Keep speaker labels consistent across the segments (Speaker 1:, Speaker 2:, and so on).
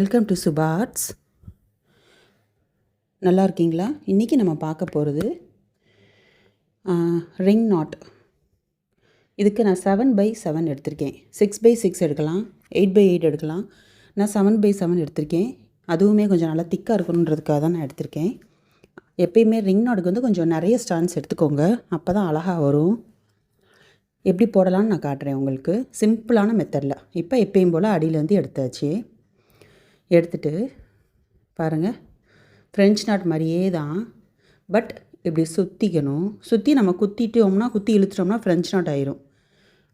Speaker 1: Welcome to சுபார்ட்ஸ். நல்லா இருக்கீங்களா? இன்றைக்கி நம்ம பார்க்க போகிறது ரிங் நாட். இதுக்கு நான் 7x7 எடுத்திருக்கேன். 6x6 எடுக்கலாம், 8x8 எடுக்கலாம். நான் 7x7 எடுத்திருக்கேன். அதுவுமே கொஞ்சம் நல்லா திக்காக இருக்கணுன்றதுக்காக தான் நான் எடுத்திருக்கேன். எப்பயுமே ரிங் நாட்டுக்கு வந்து கொஞ்சம் நிறைய ஸ்டாண்ட்ஸ் எடுத்துக்கோங்க, அப்போ தான் அழகாக வரும். எப்படி போடலான்னு நான் காட்டுறேன் உங்களுக்கு, சிம்பிளான மெத்தடில். இப்போ எப்பயும் போல் அடியிலேருந்து எடுத்தாச்சு. எடுத்துகிட்டு பாருங்கள், ஃப்ரெஞ்ச் நாட் மாதிரியே தான், பட் இப்படி சுற்றிக்கணும். சுற்றி நம்ம குத்திட்டோம்னா, குத்தி இழுத்துட்டோம்னா ஃப்ரெஞ்ச் நாட் ஆயிரும்.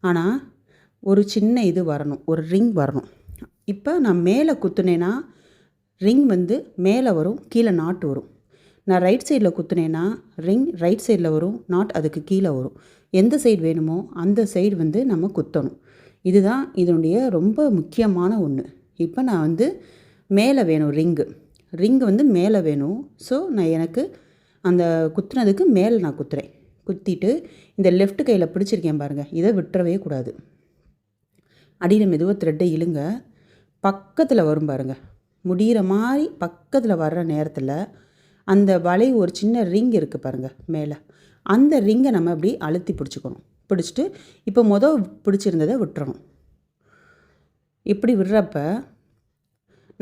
Speaker 1: ஆனால் ஒரு சின்ன இது வரணும், ஒரு ரிங் வரணும். இப்போ நான் மேலே குத்துனேன்னா ரிங் வந்து மேலே வரும், கீழே நாட் வரும். நான் ரைட் சைடில் குத்துனேன்னா ரிங் ரைட் சைடில் வரும், நாட் அதுக்கு கீழே வரும். எந்த சைடு வேணுமோ அந்த சைடு வந்து நம்ம குத்தணும். இதுதான் இதனுடைய ரொம்ப முக்கியமான ஒன்று. இப்போ நான் வந்து மேலே வேணும், ரிங்கு வந்து மேலே வேணும். ஸோ நான் எனக்கு அந்த குத்துனதுக்கு மேலே நான் குத்துறேன். குத்திட்டு இந்த லெஃப்ட் கையில் பிடிச்சிருக்கேன் பாருங்கள், இதை விட்டுறவே கூடாது. அடியில் மெதுவாக த்ரெட்டை இழுங்க. பக்கத்தில் வரும் பாருங்கள், முடிகிற மாதிரி பக்கத்தில் வர்ற நேரத்தில் அந்த வலை ஒரு சின்ன ரிங் இருக்குது பாருங்கள் மேலே, அந்த ரிங்கை நம்ம அப்படி அழுத்தி பிடிச்சிக்கணும். பிடிச்சிட்டு இப்போ பிடிச்சிருந்ததை விட்டுறணும். இப்படி விடுறப்ப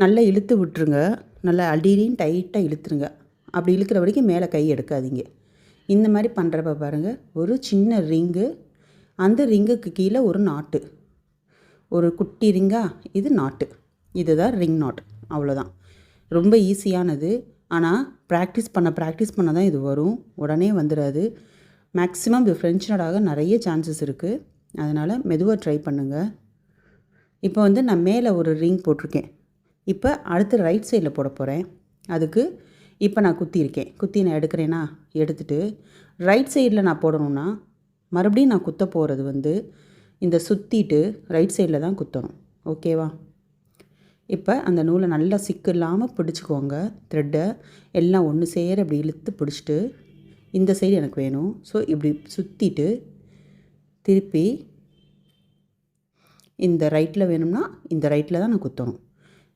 Speaker 1: நல்லா இழுத்து விட்டுருங்க, நல்லா அடியிலையும் டைட்டாக இழுத்துருங்க. அப்படி இழுக்கிற வரைக்கும் மேலே கை எடுக்காதீங்க. இந்த மாதிரி பண்ணுறப்ப பாருங்கள், ஒரு சின்ன ரிங்கு, அந்த ரிங்குக்கு கீழே ஒரு நாட்டு, ஒரு குட்டி ரிங்காக இது நாட்டு. இதுதான் ரிங் நாட். அவ்வளோதான், ரொம்ப ஈஸியானது. ஆனால் ப்ராக்டிஸ் பண்ண தான் இது வரும், உடனே வந்துடாது. மேக்ஸிமம் இது ஃப்ரெஞ்ச் நாடாக நிறைய சான்சஸ் இருக்குது, அதனால் மெதுவாக ட்ரை பண்ணுங்கள். இப்போ வந்து நான் மேலே ஒரு ரிங் போட்டிருக்கேன். இப்போ அடுத்து ரைட் சைடில் போட போகிறேன். அதுக்கு இப்போ நான் குத்தி நான் எடுக்கிறேன்னா, எடுத்துகிட்டு ரைட் சைடில் நான் போடணுன்னா மறுபடியும் நான் குத்த போகிறது வந்து இந்த சுற்றிட்டு ரைட் சைடில் தான் குத்தணும். ஓகேவா? இப்போ அந்த நூலை நல்லா சிக்கு இல்லாமல் பிடிச்சிக்கோங்க. த்ரெட்டை எல்லாம் ஒன்று சேர அப்படி இழுத்து பிடிச்சிட்டு, இந்த சைடு எனக்கு வேணும். ஸோ இப்படி சுற்றிட்டு திருப்பி இந்த ரைட்டில் வேணும்னா இந்த ரைட்டில் தான் நான் குத்தணும்.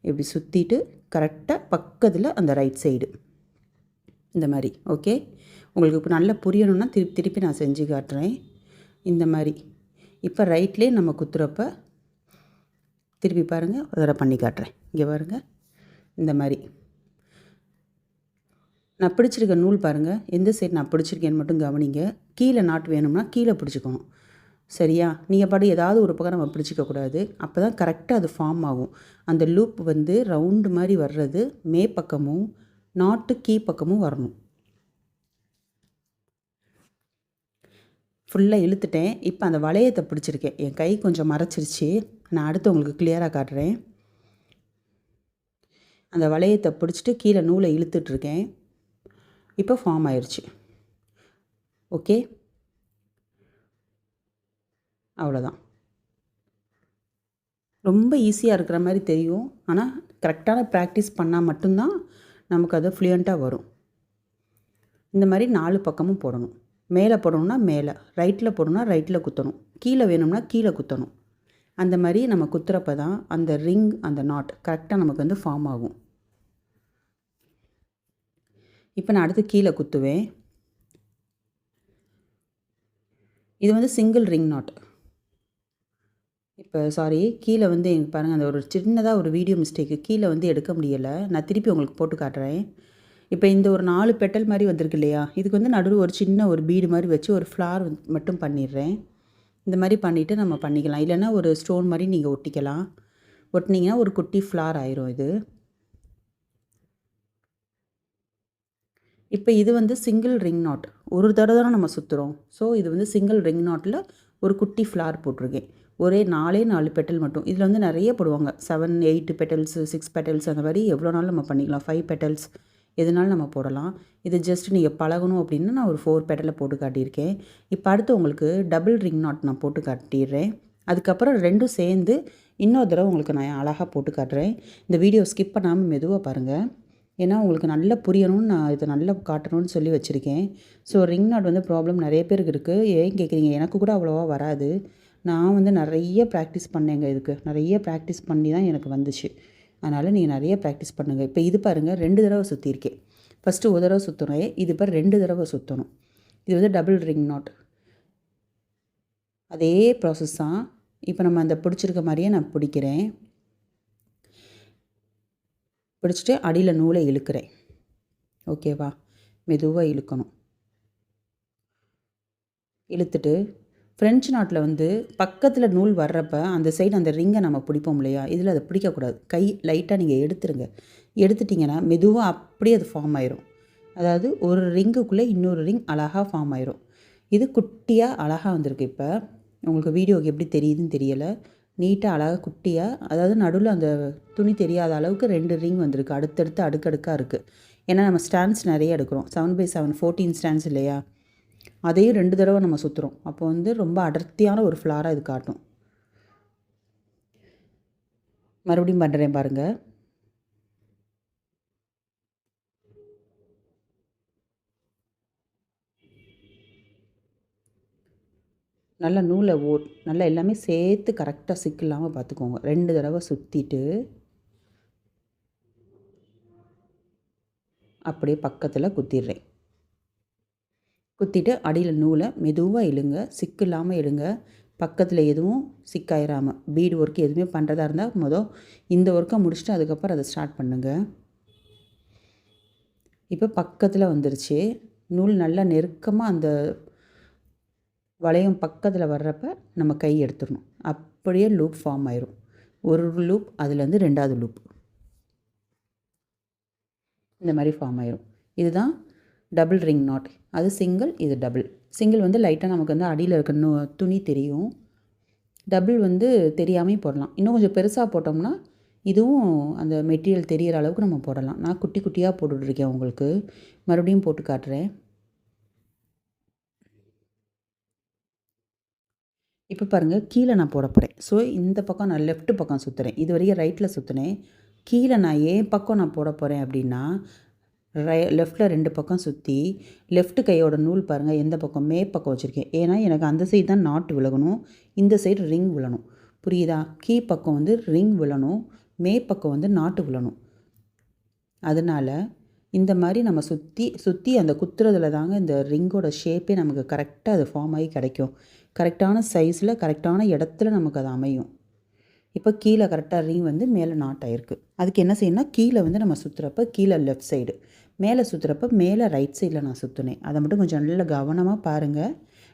Speaker 1: இப்படி சுற்றிட்டு கரெக்டாக பக்கத்தில் அந்த ரைட் சைடு இந்த மாதிரி. ஓகே, உங்களுக்கு இப்போ நல்லா புரியணும்னா திருப்பி நான் செஞ்சு காட்டுறேன். இந்த மாதிரி இப்போ ரைட்லேயே நம்ம குத்துறப்ப திருப்பி பாருங்கள், ஒரு தடவை பண்ணி காட்டுறேன். இங்கே பாருங்கள், இந்த மாதிரி நான் பிடிச்சிருக்க நூல் பாருங்கள், எந்த சைடு நான் பிடிச்சிருக்கேன்னு மட்டும் கவனிங்க. கீழே நாட் வேணும்னா கீழே பிடிச்சிக்கணும். சரியா? நீங்கள் பாட்டு ஏதாவது ஒரு பக்கம் நம்ம பிடிச்சிக்கக்கூடாது, அப்போ தான் கரெக்டாக அது ஃபார்ம் ஆகும். அந்த லூப் வந்து ரவுண்டு மாதிரி வர்றது மே பக்கமும் நாட்டு கீ பக்கமும் வரணும். ஃபுல்லாக இழுத்துட்டேன். இப்போ அந்த வளையத்தை பிடிச்சிருக்கேன். என் கை கொஞ்சம் மறைச்சிருச்சு, நான் அடுத்து உங்களுக்கு கிளியராக காட்டுறேன். அந்த வளையத்தை பிடிச்சிட்டு கீழே நூலை இழுத்துட்ருக்கேன். இப்போ ஃபார்ம் ஆயிடுச்சு. ஓகே, அவ்வளோதான். ரொம்ப ஈஸியாக இருக்கிற மாதிரி தெரியும், ஆனால் கரெக்டான ப்ராக்டிஸ் பண்ணால் மட்டும்தான் நமக்கு அது ஃப்ளூயண்ட்டாக வரும். இந்த மாதிரி 4 பக்கமும் போடணும். மேலே போடணும்னா மேலே, ரைட்டில் போடணும்னா ரைட்டில் குத்தணும், கீழே வேணும்னா கீழே குத்தணும். அந்த மாதிரி நம்ம குத்துறப்ப தான் அந்த ரிங், அந்த நாட் கரெக்டாக நமக்கு வந்து ஃபார்ம் ஆகும். இப்போ நான் அடுத்து கீழே குத்துவேன். இது வந்து சிங்கிள் ரிங் நாட். இப்போ கீழே வந்து எனக்கு பாருங்கள், அந்த ஒரு சின்னதாக ஒரு வீடியோ மிஸ்டேக்கு, கீழே வந்து எடுக்க முடியலை. நான் திருப்பி உங்களுக்கு போட்டு காட்டுறேன். இப்போ இந்த ஒரு 4 பெட்டல் மாதிரி வந்திருக்கு இல்லையா, இதுக்கு வந்து நடுவில் ஒரு சின்ன ஒரு பீடு மாதிரி வச்சு ஒரு ஃப்ளார் மட்டும் பண்ணிடுறேன். இந்த மாதிரி பண்ணிவிட்டு நம்ம பண்ணிக்கலாம். இல்லைன்னா ஒரு ஸ்டோன் மாதிரி நீங்கள் ஒட்டிக்கலாம். ஒட்டினீங்கன்னா ஒரு குட்டி ஃப்ளார் ஆயிரும் இது. இப்போ இது வந்து சிங்கிள் ரிங் நாட், ஒரு தடவை தான் நம்ம சுற்றுறோம். ஸோ இது வந்து சிங்கிள் ரிங் நாட்டில் ஒரு குட்டி ஃப்ளார் போட்டிருக்கேன். ஒரே 4 பெட்டல் மட்டும். இதில் வந்து நிறைய போடுவாங்க, 7, 8 பெட்டல்ஸ், 6 பெட்டல்ஸ், அந்த மாதிரி எவ்வளோ நாளும் நம்ம பண்ணிக்கலாம். 5 பெட்டல்ஸ் எதுனாலும் நம்ம போடலாம். இது ஜஸ்ட் நீங்கள் பழகணும் அப்படின்னா நான் ஒரு 4 பெட்டலில் போட்டு காட்டியிருக்கேன். இப்போ அடுத்து உங்களுக்கு டபுள் ரிங் நாட் நான் போட்டு காட்டிடுறேன். அதுக்கப்புறம் 2ம் சேர்ந்து இன்னொரு தடவை உங்களுக்கு நான் அழகாக போட்டு காட்டுறேன். இந்த வீடியோ ஸ்கிப் பண்ணாமல் மெதுவாக பாருங்கள், ஏன்னா உங்களுக்கு நல்லா புரியணும்னு நான் இதை நல்லா காட்டணும்னு சொல்லி வச்சுருக்கேன். ஸோ ரிங் நாட் வந்து ப்ராப்ளம் நிறைய பேருக்கு இருக்குது. ஏன் கேட்குறீங்க? எனக்கு கூட அவ்வளோவா வராது. நான் வந்து நிறைய ப்ராக்டிஸ் பண்ணேங்க, இதுக்கு நிறைய ப்ராக்டிஸ் பண்ணி தான் எனக்கு வந்துச்சு. அதனால் நீங்கள் நிறைய ப்ராக்டிஸ் பண்ணுங்கள். இப்போ இது பாருங்கள் 2 தடவை சுற்றிருக்கேன். ஃபஸ்ட்டு ஒரு தடவை சுற்றணும், இது இப்போ 2 தடவை சுற்றணும். இது வந்து டபுள் ரிங் நாட். அதே ப்ராசஸ் தான். இப்போ நம்ம அந்த பிடிச்சிருக்க மாதிரியே நான் பிடிக்கிறேன். பிடிச்சிட்டு அடியில் நூலை இழுக்கிறேன். ஓகேவா? மெதுவாக இழுக்கணும். இழுத்துட்டு ஃப்ரெஞ்ச் நாட்டில் வந்து பக்கத்தில் நூல் வர்றப்ப அந்த சைடு அந்த ரிங்கை நம்ம பிடிப்போம் இல்லையா, இதில் அதை பிடிக்கக்கூடாது. கை லைட்டாக நீங்கள் எடுத்துருங்க. எடுத்துட்டிங்கன்னா மெதுவாக அப்படியே அது ஃபார்ம் ஆயிரும். அதாவது ஒரு ரிங்குக்குள்ளே இன்னொரு ரிங் அழகாக ஃபார்ம் ஆயிரும். இது குட்டியாக அழகாக வந்திருக்கு. இப்போ உங்களுக்கு வீடியோவுக்கு எப்படி தெரியுதுன்னு தெரியலை. நீட்டாக அழகாக குட்டியாக, அதாவது நடுவில் அந்த துணி தெரியாத அளவுக்கு 2 ரிங் வந்திருக்கு. அடுத்தடுத்து அடுக்கடுக்காக இருக்குது. ஏன்னா நம்ம ஸ்டாண்ட்ஸ் நிறைய எடுக்கிறோம். 7x7 14 ஸ்டாண்ட்ஸ் இல்லையா, அதையும் 2 தடவை நம்ம சுற்றுறோம். அப்போ வந்து ரொம்ப அடர்த்தியான ஒரு ஃப்ளாராக இது காட்டும். மறுபடியும் பண்ணுறேன் பாருங்கள். நல்லா நூலை நல்லா எல்லாமே சேர்த்து கரெக்டாக சிக்கில்லாமல் பார்த்துக்கோங்க. 2 தடவை சுற்றிட்டு அப்படியே பக்கத்தில் குத்திடுறேன். குத்திட்டு அடியில் நூலை மெதுவாக இழுங்க, சிக்கு இல்லாமல் இழுங்க. பக்கத்தில் எதுவும் சிக்காயிராமல். பீடு ஒர்க் எதுவுமே பண்ணுறதா இருந்தால் இந்த ஒர்க்கை முடிச்சுட்டு அதுக்கப்புறம் அதை ஸ்டார்ட் பண்ணுங்கள். இப்போ பக்கத்தில் வந்துருச்சு. நூல் நல்லா நெருக்கமாக அந்த வளையம் பக்கத்தில் வர்றப்ப நம்ம கை எடுத்துடணும். அப்படியே லூப் ஃபார்ம் ஆயிரும். ஒரு லூப், அதுலேருந்து 2வது லூப், இந்த மாதிரி ஃபார்ம் ஆயிரும். இதுதான் டபுள் ரிங் நாட். அது சிங்கிள், இது டபுள். சிங்கிள் வந்து லைட்டாக நமக்கு வந்து அடியில் இருக்க துணி தெரியும். டபுள் வந்து தெரியாமல் போடலாம். இன்னும் கொஞ்சம் பெருசாக போட்டோம்னா இதுவும் அந்த மெட்டீரியல் தெரிகிற அளவுக்கு நம்ம போடலாம். நான் குட்டி குட்டியாக போட்டுட்ருக்கேன். உங்களுக்கு மறுபடியும் போட்டு காட்டுறேன். இப்போ பாருங்கள், கீழே நான் போட போகிறேன். ஸோ இந்த பக்கம் நான் லெஃப்ட் பக்கம் சுற்றுறேன். இது வரைக்கும் ரைட்டில் சுற்றுனேன். கீழே நான் பக்கம் நான் போட போகிறேன் அப்படின்னா லெஃப்ட்டில் 2 பக்கம் சுற்றி லெஃப்ட் கையோட நூல் பாருங்கள் எந்த பக்கம் பக்கம் வச்சுருக்கேன். ஏன்னா எனக்கு அந்த சைடு தான் நாட் விலகணும், இந்த சைடு ரிங் விழணும். புரியுதா? பக்கம் வந்து ரிங் விழணும், பக்கம் வந்து நாட்டு விழணும். அதனால் இந்த மாதிரி நம்ம சுற்றி அந்த குத்துறதுல தாங்க இந்த ரிங்கோட ஷேப்பே நமக்கு கரெக்டாக அது ஃபார்ம் ஆகி கிடைக்கும். கரெக்டான சைஸில் கரெக்டான இடத்துல நமக்கு அது அமையும். இப்போ கீழே கரெக்டாக ரிங் வந்து மேலே நாட் ஆகிருக்கு. அதுக்கு என்ன செய்யணும்னா கீழே வந்து நம்ம சுற்றுறப்ப கீழே லெஃப்ட் சைடு, மேலே சுற்றுறப்ப மேலே ரைட் சைடில் நான் சுற்றுனேன். அதை மட்டும் கொஞ்சம் நல்லா கவனமாக பாருங்கள்.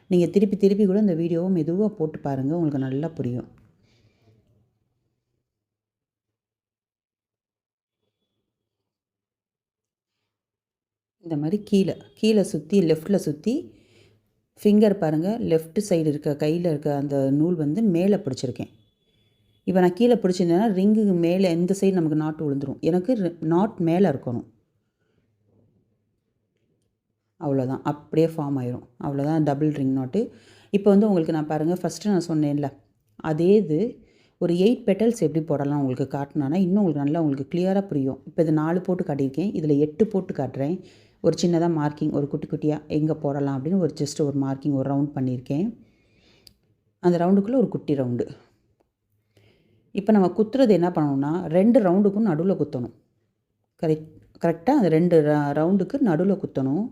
Speaker 1: நீங்கள் திருப்பி திருப்பி கூட இந்த வீடியோவை மெதுவாக போட்டு பாருங்கள், உங்களுக்கு நல்லா புரியும். இந்த மாதிரி கீழே சுற்றி லெஃப்ட்டில் சுற்றி ஃபிங்கர் பாருங்கள், லெஃப்ட் சைடு இருக்க கையில் இருக்க அந்த நூல் வந்து மேலே பிடிச்சிருக்கேன். இப்போ நான் கீழே பிடிச்சிருந்தேன்னா ரிங்குக்கு மேலே எந்த சைடு நமக்கு நாட்டு விழுந்துடும். எனக்கு நாட் மேலே இருக்கணும். அவ்வளோதான், அப்படியே ஃபார்ம் ஆயிரும். அவ்வளோதான் டபுள் ரிங் நாட்டு. இப்போ வந்து உங்களுக்கு நான் பாருங்கள், ஃபஸ்ட்டு நான் சொன்னேன்ல, அதே இது ஒரு 8 பெட்டல்ஸ் எப்படி போடலாம் உங்களுக்கு காட்டினானா இன்னும் உங்களுக்கு நல்லா உங்களுக்கு கிளியராக புரியும். இப்போ இது 4 போட்டு காட்டியிருக்கேன், இதில் 8 போட்டு காட்டுறேன். ஒரு சின்னதாக மார்க்கிங், ஒரு குட்டி குட்டியாக எங்கே போடலாம் அப்படின்னு ஒரு ஜஸ்ட் ஒரு மார்க்கிங், ஒரு ரவுண்ட் பண்ணியிருக்கேன். அந்த ரவுண்டுக்குள்ளே ஒரு குட்டி ரவுண்டு. இப்போ நம்ம குத்துறது என்ன பண்ணணும்னா 2 ரவுண்டுக்கும் நடுவில் குத்தணும். கரெக்டாக அந்த 2 ரவுண்டுக்கு நடுவில் குத்தணும்.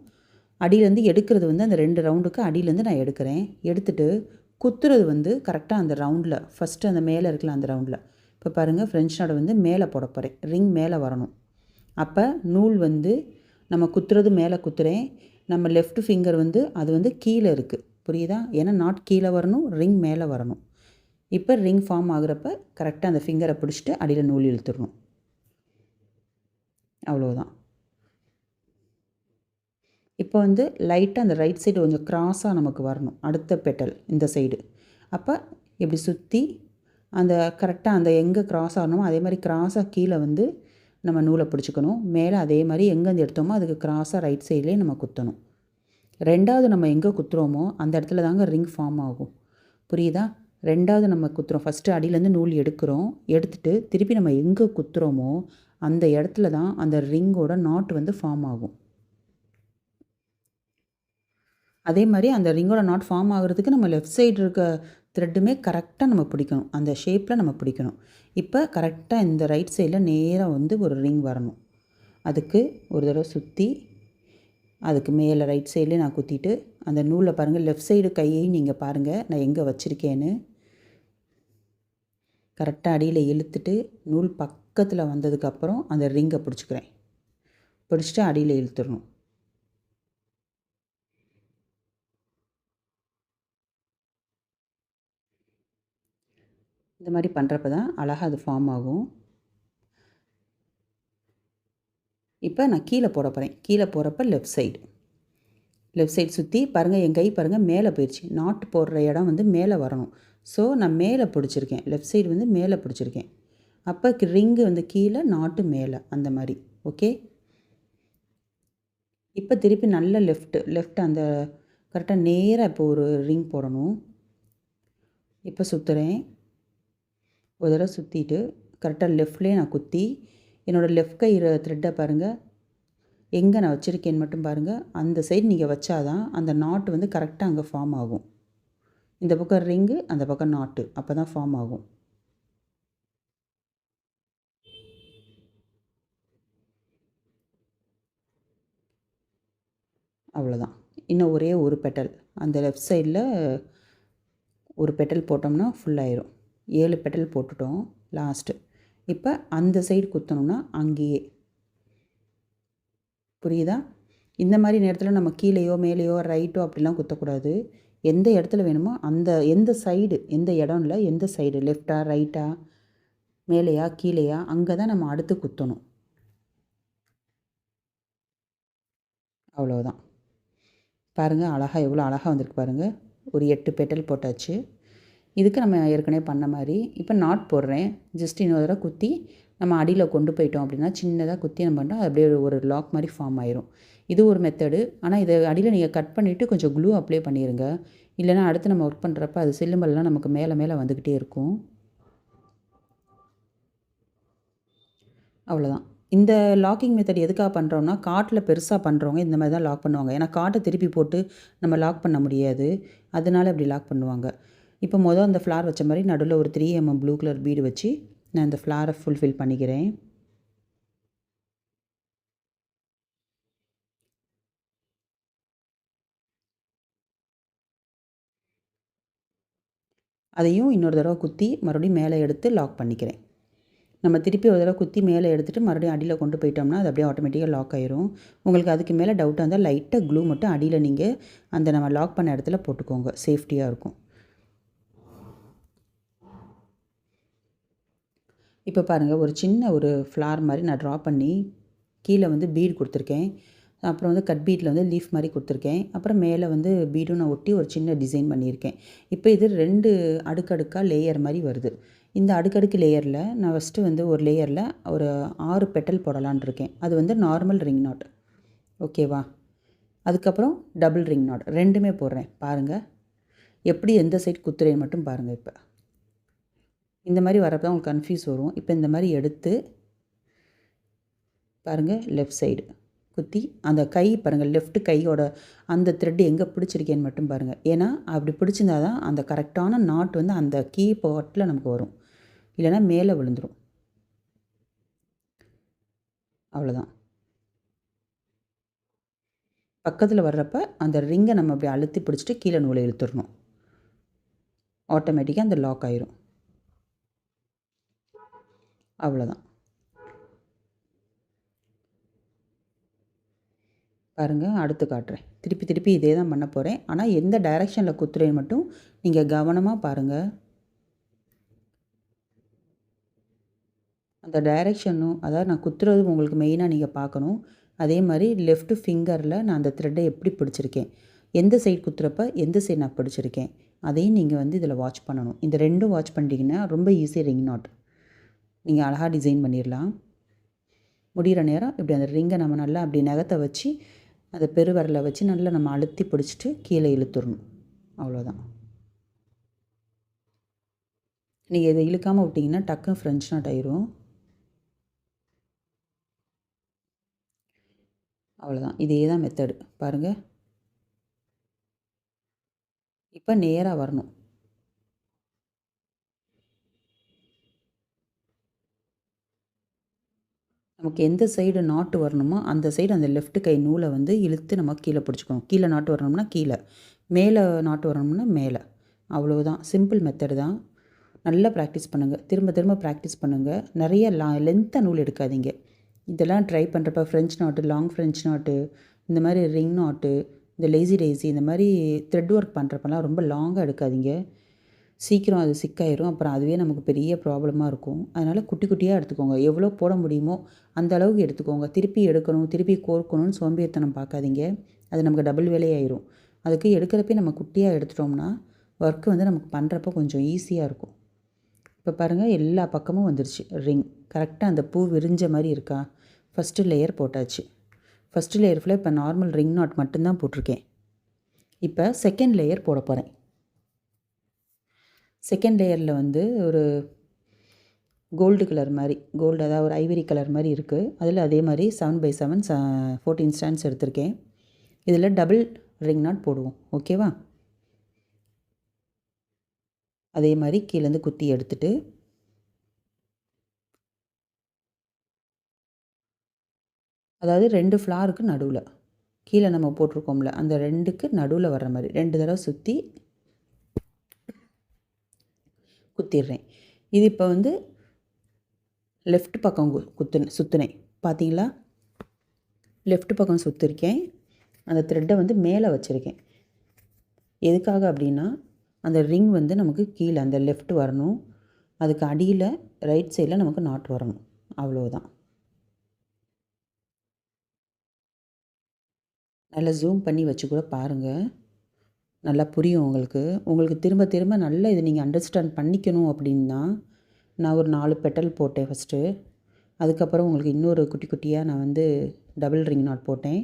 Speaker 1: அடியிலேருந்து எடுக்கிறது வந்து அந்த 2 ரவுண்டுக்கு அடியிலேருந்து நான் எடுக்கிறேன். எடுத்துகிட்டு குத்துறது வந்து கரெக்டாக அந்த ரவுண்டில் ஃபஸ்ட்டு அந்த மேலே இருக்கலாம் அந்த ரவுண்டில். இப்போ பாருங்கள், ஃப்ரெஞ்ச் நாட் வந்து மேலே போட போகிறேன். ரிங் மேலே வரணும். அப்போ நூல் வந்து நம்ம குத்துறது மேலே குத்துறேன். நம்ம லெஃப்ட் ஃபிங்கர் வந்து அது வந்து கீழே இருக்குது. புரியுதா? ஏன்னா நாட் கீழே வரணும், ரிங் மேலே வரணும். இப்போ ரிங் ஃபார்ம் ஆகுறப்ப கரெக்டாக அந்த ஃபிங்கரை பிடிச்சிட்டு அடியில் நூல் இழுத்துடணும். அவ்வளோதான். இப்போ வந்து லைட்டாக அந்த ரைட் சைடு கொஞ்சம் க்ராஸாக நமக்கு வரணும், அடுத்த பெட்டல் இந்த சைடு. அப்போ இப்படி சுற்றி அந்த கரெக்டாக அந்த எங்கே க்ராஸ் ஆகணுமோ அதே மாதிரி க்ராஸாக கீழே வந்து நம்ம நூலை பிடிச்சிக்கணும். மேலே அதே மாதிரி எங்கேருந்து எடுத்தோமோ அதுக்கு க்ராஸாக ரைட் சைட்லேயே நம்ம குத்தணும். 2வது நம்ம எங்கே குத்துறோமோ அந்த இடத்துல தாங்க ரிங் ஃபார்ம் ஆகும். புரியுதா? 2வது நம்ம குத்துறோம், ஃபஸ்ட்டு அடியிலேருந்து நூல் எடுக்கிறோம். எடுத்துகிட்டு திருப்பி நம்ம எங்கே குத்துறோமோ அந்த இடத்துல தான் அந்த ரிங்கோட நாட் வந்து ஃபார்ம் ஆகும். அதே மாதிரி அந்த ரிங்கோட நாட் ஃபார்ம் ஆகிறதுக்கு நம்ம லெஃப்ட் சைடு இருக்க த்ரெட்டுமே கரெக்டாக நம்ம பிடிக்கணும், அந்த ஷேப்பில் நம்ம பிடிக்கணும். இப்போ கரெக்டாக இந்த ரைட் சைடில் நேராக வந்து ஒரு ரிங் வரணும். அதுக்கு ஒரு தடவை சுற்றி அதுக்கு மேலே ரைட் சைட்லேயே நான் குத்திட்டு அந்த நூலில் பாருங்கள், லெஃப்ட் சைடு கையையும் நீங்கள் பாருங்கள் நான் எங்கே வச்சுருக்கேன்னு. கரெக்டாக அடியில் இழுத்துட்டு நூல் பக்கத்தில் வந்ததுக்கப்புறம் அந்த ரிங்கை பிடிச்சிக்கிறேன். பிடிச்சிட்டு அடியில் இழுத்துடணும். இந்த மாதிரி பண்ணுறப்ப தான் அழகாக அது ஃபார்ம் ஆகும். இப்போ நான் கீழே போட போகிறேன். கீழே போகிறப்ப லெஃப்ட் சைடு சுற்றி பாருங்கள், என் கை பாருங்கள் மேலே போயிடுச்சு. நாட்டு போடுற இடம் வந்து மேலே வரணும். ஸோ நான் மேலே பிடிச்சிருக்கேன், லெஃப்ட் சைடு வந்து மேலே பிடிச்சிருக்கேன். அப்போ ரிங்கு வந்து கீழே, நாட்டு மேலே, அந்த மாதிரி. ஓகே, இப்போ திருப்பி நல்ல லெஃப்ட் அந்த கரெக்டாக நேராக இப்போ ஒரு ரிங் போடணும். இப்போ சுற்றுறேன். ஒரு தடவை சுற்றிட்டு கரெக்டாக லெஃப்ட்லேயே நான் குத்தி என்னோடய லெஃப்ட் கை த்ரெட்டை பாருங்கள் எங்கே நான் வச்சுருக்கேன்னு மட்டும் பாருங்கள். அந்த சைடு நீங்கள் வச்சாதான் அந்த நாட்டு வந்து கரெக்டாக அங்கே ஃபார்ம் ஆகும். இந்த பக்கம் ரிங்கு, அந்த பக்கம் நாட்டு, அப்போ தான் ஃபார்ம் ஆகும். அவ்வளோதான். இன்னும் ஒரே ஒரு பெட்டல் அந்த லெஃப்ட் சைடில் ஒரு பெட்டல் போட்டோம்னா ஃபுல்லாயிரும். 7 பெட்டல் போட்டுட்டோம் லாஸ்ட்டு. இப்போ அந்த சைடு குத்தணும்னா அங்கேயே, புரியுதா? இந்த மாதிரி நேரத்தில் நம்ம கீழேயோ மேலேயோ ரைட்டோ அப்படிலாம் குத்தக்கூடாது. எந்த இடத்துல வேணுமோ அந்த எந்த சைடு, எந்த இடம் இல்லை, எந்த சைடு, லெஃப்டா ரைட்டா மேலேயா கீழேயா, அங்கே தான் நம்ம அடுத்து குத்தணும். அவ்வளோதான். பாருங்கள் அழகாக எவ்வளோ அழகாக வந்திருக்கு பாருங்கள். ஒரு 8 பெட்டல் போட்டாச்சு. இதுக்கு நம்ம ஏற்கனவே பண்ண மாதிரி இப்போ நாட் போடுறேன். ஜஸ்ட் இன்னொரு தடவை குத்தி நம்ம அடியில் கொண்டு போயிட்டோம் அப்படின்னா, சின்னதாக குத்தி நம்ம பண்ணால் அது அப்படியே ஒரு லாக் மாதிரி ஃபார்ம் ஆயிரும். இது ஒரு மெத்தடு. ஆனால் இதை அடியில் நீங்கள் கட் பண்ணிவிட்டு கொஞ்சம் க்ளூ அப்ளை பண்ணிடுங்க. இல்லைனா அடுத்து நம்ம ஒர்க் பண்ணுறப்ப அது சில்லும்பல்லாம் நமக்கு மேலே மேலே வந்துக்கிட்டே இருக்கும். அவ்வளோதான். இந்த லாக்கிங் மெத்தட் எதுக்காக பண்ணுறோம்னா, காட்டில் பெருசாக பண்ணுறவங்க இந்த மாதிரி தான் லாக் பண்ணுவாங்க. ஏன்னா காட்டை திருப்பி போட்டு நம்ம லாக் பண்ண முடியாது, அதனால இப்படி லாக் பண்ணுவாங்க. இப்போ அந்த ஃப்ளார் வச்ச மாதிரி நடுவில் ஒரு 3 mm ப்ளூ கலர் பீடு வச்சு நான் இந்த ஃப்ளாரை ஃபுல்ஃபில் பண்ணிக்கிறேன். அதையும் இன்னொரு தடவை குத்தி மறுபடியும் மேலே எடுத்து லாக் பண்ணிக்கிறேன். நம்ம திருப்பி ஒரு தடவை குத்தி மேலே எடுத்துகிட்டு மறுபடியும் அடியில் கொண்டு போயிட்டோம்னா அது அப்படியே ஆட்டோமேட்டிக்காக லாக் ஆயிரும். உங்களுக்கு அதுக்கு மேலே டவுட்டாக இருந்தால் லைட்டாக க்ளூ மட்டும் அடியில் நீங்கள் அந்த நம்ம லாக் பண்ண இடத்துல போட்டுக்கோங்க, சேஃப்டியாக இருக்கும். இப்போ பாருங்கள், ஒரு சின்ன ஒரு ஃப்ளார் மாதிரி நான் ட்ரா பண்ணி கீழே வந்து பீடு கொடுத்துருக்கேன். அப்புறம் வந்து கட் பீட்டில் வந்து லீஃப் மாதிரி கொடுத்துருக்கேன். அப்புறம் மேலே வந்து பீடும் நான் ஒட்டி ஒரு சின்ன டிசைன் பண்ணியிருக்கேன். இப்போ இது 2 அடுக்கடுக்காக லேயர் மாதிரி வருது. இந்த அடுக்கடுக்கு லேயரில் நான் ஃபஸ்ட்டு வந்து ஒரு லேயரில் ஒரு 6 பெட்டல் போடலான் இருக்கேன். அது வந்து நார்மல் ரிங் நாட், ஓகேவா? அதுக்கப்புறம் டபுள் ரிங் நாட், ரெண்டுமே போடுறேன். பாருங்கள் எப்படி எந்த சைடு குத்துறேன்னு மட்டும் பாருங்கள். இப்போ இந்த மாதிரி வரப்போ தான் உங்களுக்கு கன்ஃபியூஸ் வரும். இப்போ இந்த மாதிரி எடுத்து பாருங்கள், லெஃப்ட் சைடு குத்தி அந்த கை பாருங்கள், லெஃப்ட் கையோட அந்த த்ரெட் எங்கே பிடிச்சிருக்கேன்னு மட்டும் பாருங்கள். ஏன்னா அப்படி பிடிச்சிருந்தா தான் அந்த கரெக்டான நாட் வந்து அந்த கீ பாட்டில் நமக்கு வரும், இல்லைனா மேலே விழுந்துடும். அவ்வளோதான். பக்கத்தில் வர்றப்ப அந்த ரிங்கை நம்ம அப்படி அழுத்தி பிடிச்சிட்டு கீழே நூலை இழுத்துடணும். ஆட்டோமேட்டிக்காக அந்த லாக் ஆயிரும். அவ்வளோதான். பாருங்கள், அடுத்து காட்டுறேன். திருப்பி இதே தான் பண்ண போகிறேன். ஆனால் எந்த டைரெக்ஷனில் குத்துறேன்னு மட்டும் நீங்கள் கவனமாக பாருங்கள். அந்த டைரெக்ஷனும், அதாவது நான் குத்துறது உங்களுக்கு மெயினாக நீங்கள் பார்க்கணும். அதே மாதிரி லெஃப்ட் ஃபிங்கரில் நான் அந்த த்ரெட்டை எப்படி பிடிச்சிருக்கேன், எந்த சைடு குத்துறப்ப எந்த சைடு நான் பிடிச்சிருக்கேன், அதையும் நீங்கள் வந்து இதில் வாட்ச் பண்ணணும். இந்த ரெண்டும் வாட்ச் பண்ணிட்டீங்கன்னா ரொம்ப ஈஸி ரிங் நாட் நீங்கள் அழகாக டிசைன் பண்ணிடலாம். முடிகிற நேரம் இப்படி அந்த ரிங்கை நம்ம நல்லா அப்படி நகத்தை வச்சு அதை பெருவரலை வச்சு நல்லா நம்ம அழுத்தி பிடிச்சிட்டு கீழே இழுத்துடணும். அவ்வளோதான். நீங்கள் இதை இழுக்காமல் விட்டிங்கன்னா டக்குன்னு ஃப்ரெஞ்ச் நாட் ஆயிரும். அவ்வளோதான். இதே தான் மெத்தடு. பாருங்கள், இப்போ நேராக வரணும். நமக்கு எந்த சைடு நாட்டு வரணுமோ அந்த சைடு அந்த லெஃப்ட் கை நூலை வந்து இழுத்து நம்ம கீழே பிடிச்சிக்கணும். கீழே நாட்டு வரணும்னா கீழே, மேலே நாட்டு வரணும்னா மேலே. அவ்வளோதான், சிம்பிள் மெத்தடு தான். நல்லா ப்ராக்டிஸ் பண்ணுங்கள், திரும்ப திரும்ப ப்ராக்டிஸ் பண்ணுங்கள். நிறைய லென்த்தாக நூல் எடுக்காதீங்க. இதெல்லாம் ட்ரை பண்ணுறப்ப ஃப்ரெஞ்ச் நாட்டு, லாங் ஃப்ரெஞ்ச் நாட்டு, இந்த மாதிரி ரிங் நாட்டு, இந்த லேசி டேசி, இந்த மாதிரி த்ரெட் ஒர்க் பண்ணுறப்பெல்லாம் ரொம்ப லாங்காக எடுக்காதீங்க. சீக்கிரம் அது சிக்காயிரும். அப்புறம் அதுவே நமக்கு பெரிய ப்ராப்ளமாக இருக்கும். அதனால் குட்டி குட்டியாக எடுத்துக்கோங்க. எவ்வளோ போட முடியுமோ அந்த அளவுக்கு எடுத்துக்கோங்க. திருப்பி எடுக்கணும், திருப்பி கோர்க்கணும்னு சோம்பேறித்தனம் பார்க்காதீங்க. அது நமக்கு டபுள் வேலையாயிரும். அதுக்கு எடுக்கிறப்பே நம்ம குட்டியாக எடுத்துட்டோம்னா ஒர்க்கு வந்து நமக்கு பண்ணுறப்ப கொஞ்சம் ஈஸியாக இருக்கும். இப்போ பாருங்கள், எல்லா பக்கமும் வந்துருச்சு ரிங். கரெக்டாக அந்த பூ விரிஞ்ச மாதிரி இருக்கா? ஃபஸ்ட்டு லேயர் போட்டாச்சு. ஃபஸ்ட்டு லேயர் ஃபுல்லாக இப்போ நார்மல் ரிங் நாட் மட்டும்தான் போட்டிருக்கேன். இப்போ செகண்ட் லேயர் போட போகிறேன். செகண்ட் லேயரில் வந்து ஒரு கோல்டு கலர் மாதிரி, கோல்டு அதாவது ஒரு ஐவரி கலர் மாதிரி இருக்குது. அதில் அதே மாதிரி 7x7 14 ஸ்டாண்ட்ஸ் எடுத்திருக்கேன். இதில் டபுள் ரிங் நாட் போடுவோம். ஓகேவா? அதே மாதிரி கீழேருந்து குத்தி எடுத்துட்டு அதாவது 2 ஃப்ளாருக்கு நடுவில் கீழே நம்ம போட்டிருக்கோம்ல அந்த 2க்கு நடுவில் வர்ற மாதிரி 2 தடவை சுற்றி குத்திடுறேன். இது இப்போ வந்து லெஃப்ட் பக்கம் சுற்றுனேன் பார்த்தீங்களா? லெஃப்ட் பக்கம் சுற்றிருக்கேன். அந்த த்ரெட்டை வந்து மேலே வச்சுருக்கேன். எதுக்காக அப்படின்னா அந்த ரிங் வந்து நமக்கு கீழே அந்த லெஃப்ட் வரணும், அதுக்கு அடியில் ரைட் சைடில் நமக்கு நாட் வரணும். அவ்வளோதான். நல்லா ஜூம் பண்ணி வச்சு கூட பாருங்கள், நல்லா புரியும் உங்களுக்கு. உங்களுக்கு திரும்ப திரும்ப நல்லா இது நீங்கள் அண்டர்ஸ்டாண்ட் பண்ணிக்கணும் அப்படின்னா நான் ஒரு 4 பெட்டல் போட்டேன் ஃபஸ்ட்டு. அதுக்கப்புறம் உங்களுக்கு இன்னொரு குட்டி குட்டியாக நான் வந்து டபுள் ரிங் நாட் போட்டேன்.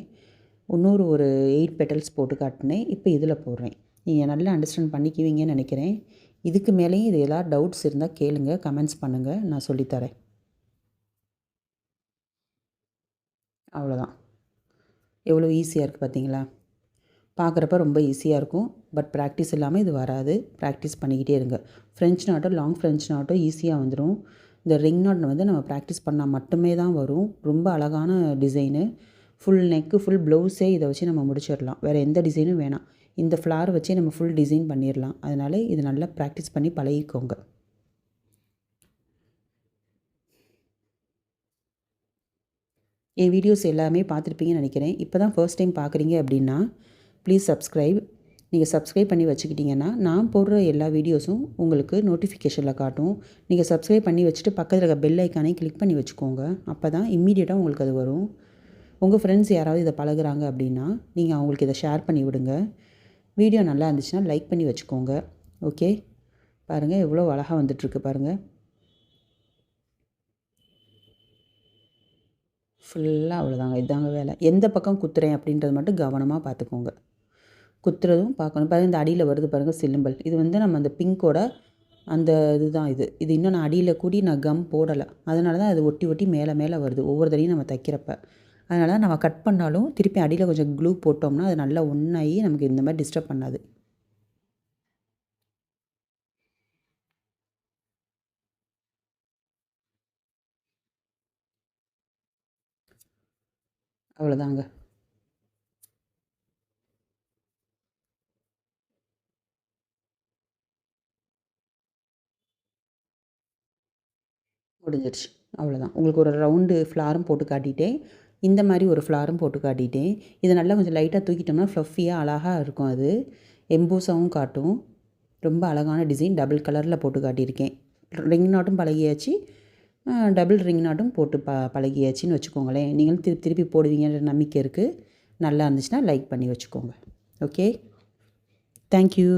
Speaker 1: இன்னொரு ஒரு 8 பெட்டல்ஸ் போட்டு காட்டினேன். இப்போ இதில் போடுறேன். நீங்கள் நல்லா அண்டர்ஸ்டாண்ட் பண்ணிக்குவீங்கன்னு நினைக்கிறேன். இதுக்கு மேலேயும் இது எதாவது டவுட்ஸ் இருந்தால் கேளுங்க, கமெண்ட்ஸ் பண்ணுங்கள், நான் சொல்லித்தரேன். அவ்வளோதான். எவ்வளோ ஈஸியாக இருக்குது பார்த்தீங்களா? பார்க்குறப்ப ரொம்ப ஈஸியாக இருக்கும். பட் ப்ராக்டிஸ் இல்லாமல் இது வராது. ப்ராக்டிஸ் பண்ணிக்கிட்டே இருங்க. French NATO long French NATO ஈஸியாக வந்துடும். இந்த ரிங் நாட் வந்து நம்ம ப்ராக்டிஸ் பண்ணால் மட்டுமே தான் வரும். ரொம்ப அழகான டிசைனு. ஃபுல் நெக்கு, ஃபுல் ப்ளவுஸே இதை வச்சு நம்ம முடிச்சிடலாம். வேறு எந்த டிசைனும் வேணாம். இந்த ஃப்ளார் வச்சே நம்ம ஃபுல் டிசைன் பண்ணிடலாம். அதனால் இது நல்லா ப்ராக்டிஸ் பண்ணி பழகிக்கோங்க. என் வீடியோஸ் எல்லாமே பார்த்துருப்பீங்கன்னு நினைக்கிறேன். இப்போ தான் ஃபர்ஸ்ட் டைம் பார்க்குறீங்க அப்படின்னா ப்ளீஸ் சப்ஸ்கிரைப். நீங்கள் சப்ஸ்கிரைப் பண்ணி வச்சுக்கிட்டிங்கன்னா நான் போடுற எல்லா வீடியோஸும் உங்களுக்கு நோட்டிஃபிகேஷனில் காட்டும். நீங்கள் சப்ஸ்கிரைப் பண்ணி வச்சுட்டு பக்கத்தில் இருக்க பெல் ஐக்கானே கிளிக் பண்ணி வச்சுக்கோங்க. அப்போ தான் இம்மீடியட்டாக உங்களுக்கு அது வரும். உங்கள் ஃப்ரெண்ட்ஸ் யாராவது இதை பழகுறாங்க அப்படின்னா நீங்கள் அவங்களுக்கு இதை ஷேர் பண்ணி விடுங்க. வீடியோ நல்லா இருந்துச்சுன்னா லைக் பண்ணி வச்சுக்கோங்க. ஓகே, பாருங்கள் எவ்வளோ அழகாக வந்துட்டுருக்கு பாருங்கள். ஃபுல்லாக அவ்வளோதாங்க. இதாங்க வேலை. எந்த பக்கம் குத்துறேன் அப்படின்றது மட்டும் கவனமாக பார்த்துக்கோங்க. குத்துறதும் பார்க்கணும். பாருங்கள், இந்த அடியில் வருது பாருங்கள் சிலிம்பல். இது வந்து நம்ம அந்த பிங்கோட அந்த இதுதான் இது. இது இன்னும் நான் அடியில் கூடி நான் கம் போடலை. அதனால தான் அது ஒட்டி ஒட்டி மேலே மேலே வருது ஒவ்வொரு தடையும் நம்ம தைக்கிறப்ப. அதனால நம்ம கட் பண்ணாலும் திருப்பி அடியில் கொஞ்சம் க்ளூ போட்டோம்னா அது நல்லா ஒன்றாகி நமக்கு இந்த மாதிரி டிஸ்டர்ப் பண்ணாது. அவ்வளோதாங்க. முடிஞ்சிருச்சு. அவ்வளோதான். உங்களுக்கு ஒரு ரவுண்டு ஃப்ளாரும் போட்டு காட்டிட்டேன். இந்த மாதிரி ஒரு ஃப்ளாரும் போட்டு காட்டிட்டேன். இதை நல்லா கொஞ்சம் லைட்டாக தூக்கிட்டோம்னா ஃப்ளஃபியாக அழகாக இருக்கும். அது எம்போஸாகவும் காட்டும். ரொம்ப அழகான டிசைன். டபுள் கலரில் போட்டு காட்டியிருக்கேன். ரிங் நாட்டும் பழகியாச்சு, டபுள் ரிங் நாட்டும் போட்டு பழகியாச்சின்னு வச்சுக்கோங்களேன். நீங்களும் திருப்பி திருப்பி போடுவீங்கன்ற நம்பிக்கை இருக்குது. நல்லா இருந்துச்சுன்னா லைக் பண்ணி வச்சுக்கோங்க. Okay, thank you.